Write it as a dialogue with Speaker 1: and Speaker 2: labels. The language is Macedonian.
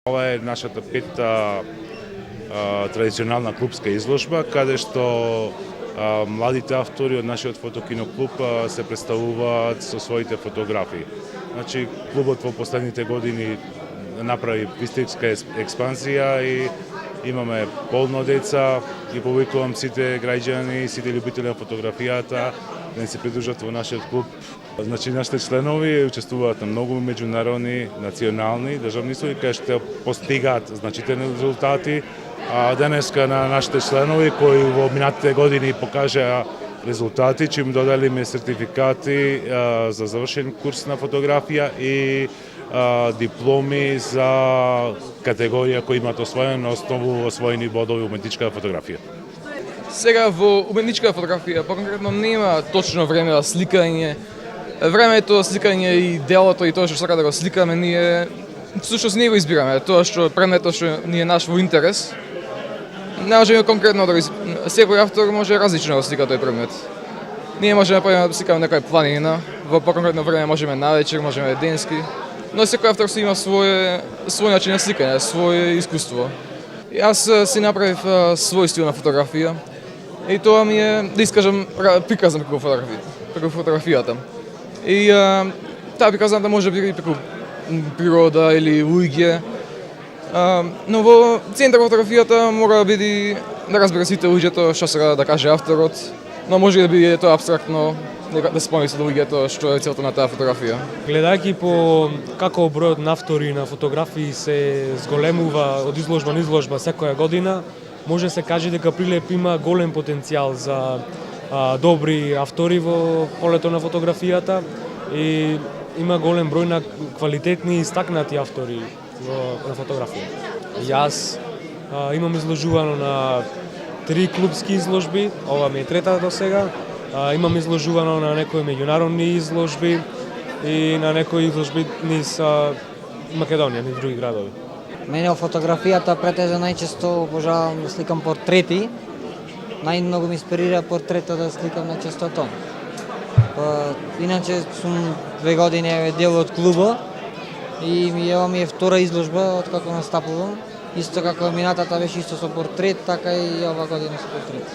Speaker 1: Ова е нашата петта традиционална клубска изложба, каде што младите автори од нашиот фотокиноклуб се представуваат со своите фотографии. Значи, клубот во последните години направи вистинска експанзија и имаме полно деца и повикувам сите граѓани, сите љубители на фотографијата да се придружат во нашиот клуб. Значи, нашите членови учествуваат на многу меѓународни, национални, државни изложби, кај што постигаат значителни резултати. Денеска на нашите членови кои во минатите години покажаа резултати, че им додалиме сертификати за завршен курс на фотографија и дипломи за категорија кои имаат освоен на основу освоени бодови уметничка фотографија.
Speaker 2: Сега во уметничка фотографија по-конкретно нема точно време за сликање. Времето за сликање и делото и тоа што сака да го сликаме ние всушност не го избираме, тоа што предметот што ни е наш во интерес. Не можеме конкретно да секој автор може различно да слика тој предмет. Ние можеме да сликаме некоја планина, во по-конкретно време можеме навечер, можеме денски, но секој автор си има свој начин на сликање, свое искуство. И јас си направив свој стил на фотографија и тоа ми е да искажам приказам преку фотографијата. И таа приказна да може би преку природа или луѓе. Но во центар фотографијата мора да биде да разбере сите луѓето што сака да каже авторот, но може да биде тоа апстрактно, да се помисли луѓето што е целта на таа фотографија.
Speaker 3: Гледајќи по како бројот на автори на фотографии се зголемува од изложба на изложба секоја година, може се каже дека Прилеп има голем потенцијал за добри автори во полето на фотографијата и има голем број на квалитетни и истакнати автори на фотографија. Јас имам изложувано на 3 клубски изложби, ова ми е трета до сега. Имам изложувано на некои меѓународни изложби и на некои изложби низ Македонија, низ други градови.
Speaker 4: Мене во фотографијата претежно најчесто обожавам да сликам портрети. Најмногу ми инспирира портретот да сликам на честотон. Иначе сум 2 години дел од клубот и ова ми е втора изложба од како настапувам. Исто како минатата беше исто со портрет, така и ова година со портрет.